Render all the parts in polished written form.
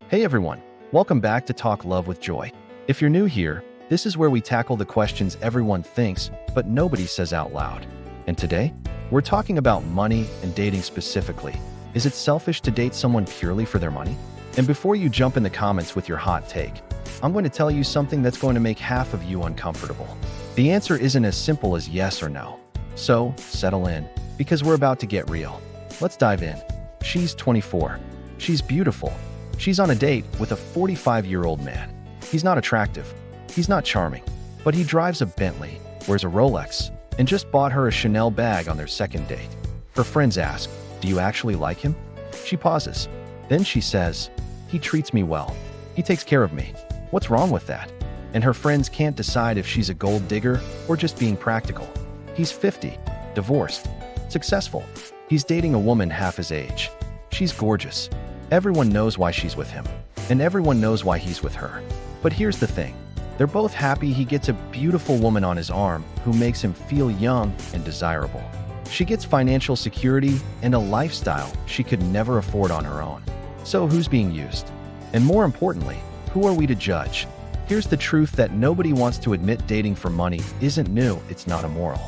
Hey everyone, welcome back to Talk Love with Joy. If you're new here, this is where we tackle the questions everyone thinks, but nobody says out loud. And today, we're talking about money and dating specifically. Is it selfish to date someone purely for their money? And before you jump in the comments with your hot take, I'm going to tell you something that's going to make half of you uncomfortable. The answer isn't as simple as yes or no. So, settle in, because we're about to get real. Let's dive in. She's 24. She's beautiful. She's on a date with a 45-year-old man. He's not attractive. He's not charming. But he drives a Bentley, wears a Rolex, and just bought her a Chanel bag on their second date. Her friends ask, "Do you actually like him?" She pauses. Then she says, "He treats me well. He takes care of me. What's wrong with that?" And her friends can't decide if she's a gold digger or just being practical. He's 50, divorced, successful. He's dating a woman half his age. She's gorgeous. Everyone knows why she's with him, and everyone knows why he's with her. But here's the thing. They're both happy he gets a beautiful woman on his arm who makes him feel young and desirable. She gets financial security and a lifestyle she could never afford on her own. So who's being used? And more importantly, who are we to judge? Here's the truth that nobody wants to admit: dating for money isn't new, it's not immoral.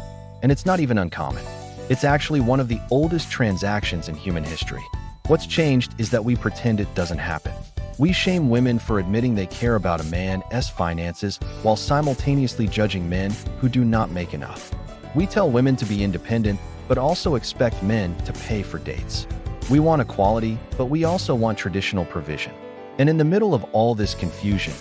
And it's not even uncommon. It's actually one of the oldest transactions in human history. What's changed is that we pretend it doesn't happen. We shame women for admitting they care about a man's finances while simultaneously judging men who do not make enough. We tell women to be independent, but also expect men to pay for dates. We want equality, but we also want traditional provision. And in the middle of all this confusion,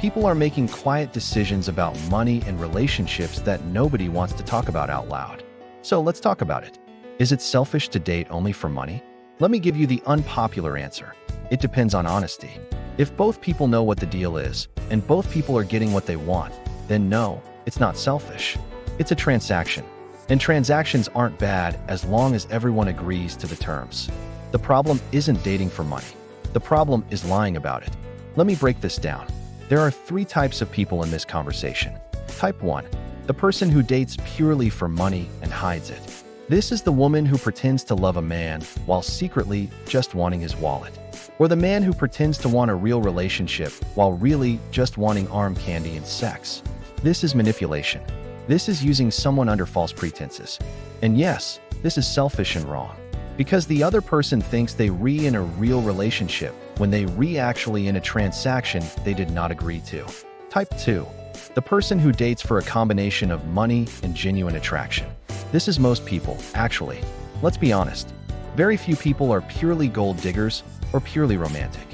people are making quiet decisions about money and relationships that nobody wants to talk about out loud. So let's talk about it. Is it selfish to date only for money? Let me give you the unpopular answer. It depends on honesty. If both people know what the deal is, and both people are getting what they want, then no, it's not selfish. It's a transaction. And transactions aren't bad as long as everyone agrees to the terms. The problem isn't dating for money. The problem is lying about it. Let me break this down. There are three types of people in this conversation. Type 1, the person who dates purely for money and hides it. This is the woman who pretends to love a man while secretly just wanting his wallet. Or the man who pretends to want a real relationship while really just wanting arm candy and sex. This is manipulation. This is using someone under false pretenses. And yes, this is selfish and wrong. Because the other person thinks they in a real relationship when they actually in a transaction they did not agree to. Type 2. The person who dates for a combination of money and genuine attraction. This is most people, actually. Let's be honest. Very few people are purely gold diggers or purely romantic.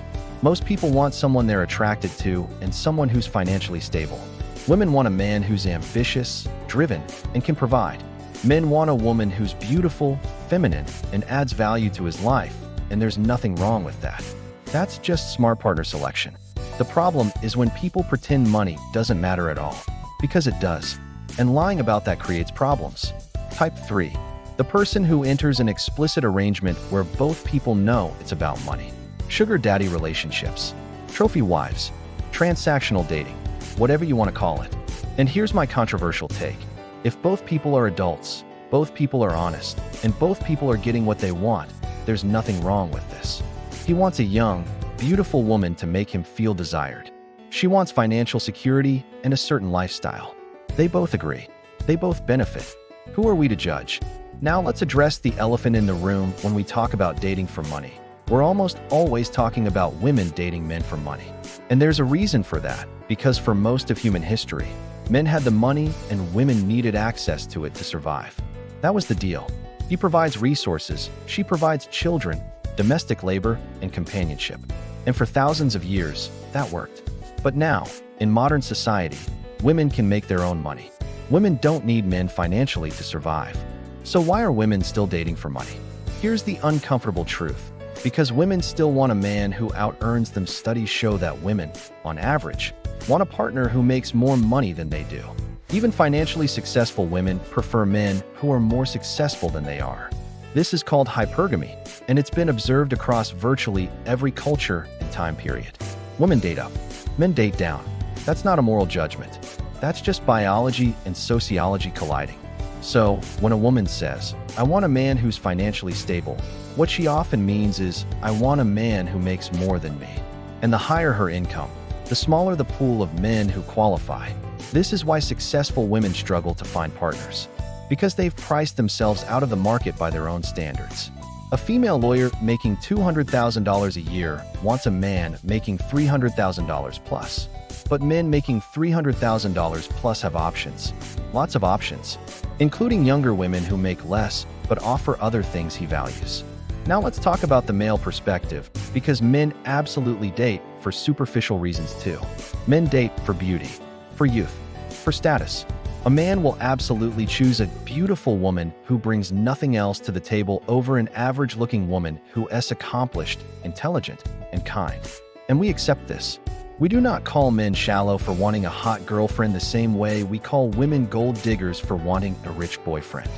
Most people want someone they're attracted to and someone who's financially stable. Women want a man who's ambitious, driven, and can provide. Men want a woman who's beautiful, feminine, and adds value to his life, and there's nothing wrong with that. That's just smart partner selection. The problem is when people pretend money doesn't matter at all, because it does, and lying about that creates problems. Type 3. The person who enters an explicit arrangement where both people know it's about money. Sugar daddy relationships, trophy wives, transactional dating, whatever you want to call it. And here's my controversial take. If both people are adults, both people are honest, and both people are getting what they want, there's nothing wrong with this. He wants a young, beautiful woman to make him feel desired. She wants financial security and a certain lifestyle. They both agree. They both benefit. Who are we to judge? Now let's address the elephant in the room when we talk about dating for money. We're almost always talking about women dating men for money. And there's a reason for that, because for most of human history, men had the money and women needed access to it to survive. That was the deal. He provides resources, she provides children, domestic labor, and companionship. And for thousands of years, that worked. But now, in modern society, women can make their own money. Women don't need men financially to survive. So why are women still dating for money? Here's the uncomfortable truth. Because women still want a man who out-earns them. Studies show that women, on average, want a partner who makes more money than they do. Even financially successful women prefer men who are more successful than they are. This is called hypergamy, and it's been observed across virtually every culture and time period. Women date up, men date down. That's not a moral judgment. That's just biology and sociology colliding. So, when a woman says, "I want a man who's financially stable," what she often means is, "I want a man who makes more than me." And the higher her income, the smaller the pool of men who qualify. This is why successful women struggle to find partners, because they've priced themselves out of the market by their own standards. A female lawyer making $200,000 a year wants a man making $300,000 plus. But men making $300,000 plus have options, lots of options, including younger women who make less but offer other things he values. Now let's talk about the male perspective, because men absolutely date for superficial reasons too. Men date for beauty, for youth, for status. A man will absolutely choose a beautiful woman who brings nothing else to the table over an average-looking woman who is accomplished, intelligent, and kind. And we accept this. We do not call men shallow for wanting a hot girlfriend the same way we call women gold diggers for wanting a rich boyfriend.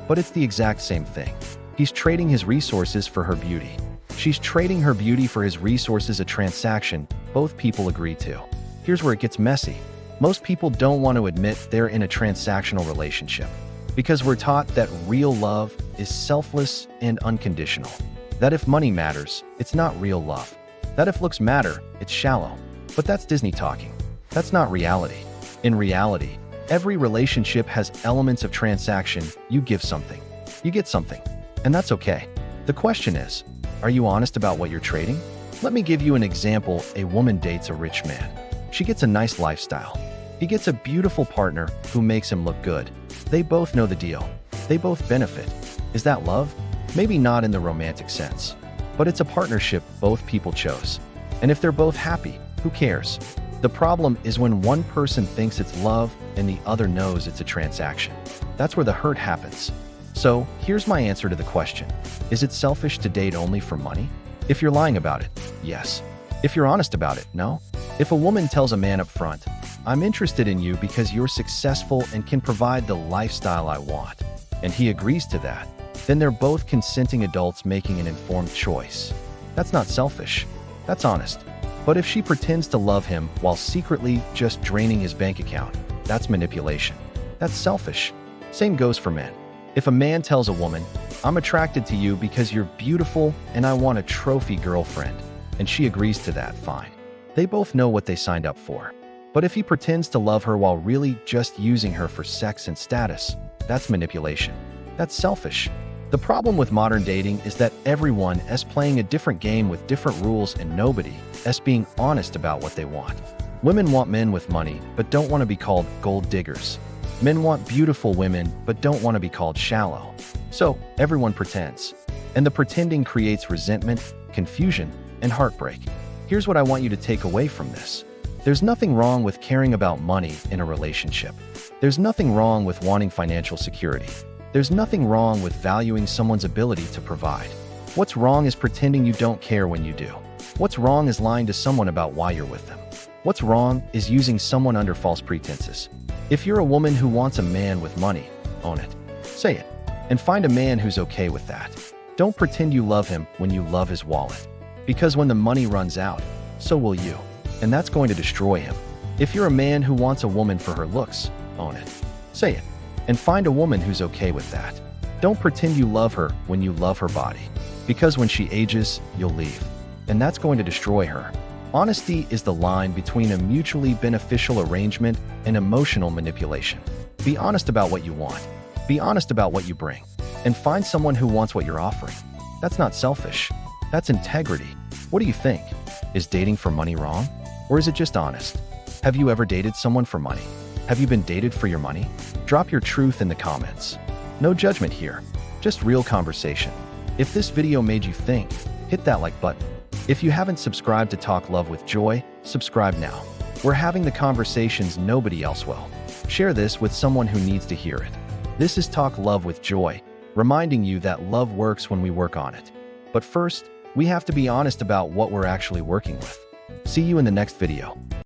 But it's the exact same thing. He's trading his resources for her beauty. She's trading her beauty for his resources, a transaction both people agree to. Here's where it gets messy. Most people don't want to admit they're in a transactional relationship because we're taught that real love is selfless and unconditional. That if money matters, it's not real love. That if looks matter, it's shallow. But that's Disney talking. That's not reality. In reality, every relationship has elements of transaction. You give something, you get something, and that's okay. The question is, are you honest about what you're trading? Let me give you an example. A woman dates a rich man. She gets a nice lifestyle. He gets a beautiful partner who makes him look good. They both know the deal. They both benefit. Is that love? Maybe not in the romantic sense, but it's a partnership both people chose. And if they're both happy, who cares? The problem is when one person thinks it's love and the other knows it's a transaction. That's where the hurt happens. So here's my answer to the question. Is it selfish to date only for money? If you're lying about it, yes. If you're honest about it, no. If a woman tells a man up front, I'm interested in you because you're successful and can provide the lifestyle I want, and he agrees to that, then they're both consenting adults making an informed choice. That's not selfish. That's honest. But if she pretends to love him while secretly just draining his bank account, that's manipulation. That's selfish. Same goes for men. If a man tells a woman, I'm attracted to you because you're beautiful and I want a trophy girlfriend, and she agrees to that, fine. They both know what they signed up for. But if he pretends to love her while really just using her for sex and status, that's manipulation. That's selfish. The problem with modern dating is that everyone is playing a different game with different rules and nobody is being honest about what they want. Women want men with money but don't want to be called gold diggers. Men want beautiful women but don't want to be called shallow. So everyone pretends. And the pretending creates resentment, confusion, and heartbreak. Here's what I want you to take away from this. There's nothing wrong with caring about money in a relationship. There's nothing wrong with wanting financial security. There's nothing wrong with valuing someone's ability to provide. What's wrong is pretending you don't care when you do. What's wrong is lying to someone about why you're with them. What's wrong is using someone under false pretenses. If you're a woman who wants a man with money, own it. Say it. And find a man who's okay with that. Don't pretend you love him when you love his wallet. Because when the money runs out, so will you. And that's going to destroy him. If you're a man who wants a woman for her looks, own it. Say it. And find a woman who's okay with that. Don't pretend you love her when you love her body. Because when she ages, you'll leave. And that's going to destroy her. Honesty is the line between a mutually beneficial arrangement and emotional manipulation. Be honest about what you want. Be honest about what you bring. And find someone who wants what you're offering. That's not selfish. That's integrity. What do you think? Is dating for money wrong? Or is it just honest? Have you ever dated someone for money? Have you been dated for your money? Drop your truth in the comments. No judgment here, just real conversation. If this video made you think, hit that like button. If you haven't subscribed to Talk Love with Joy, subscribe now. We're having the conversations nobody else will. Share this with someone who needs to hear it. This is Talk Love with Joy, reminding you that love works when we work on it. But first, we have to be honest about what we're actually working with. See you in the next video.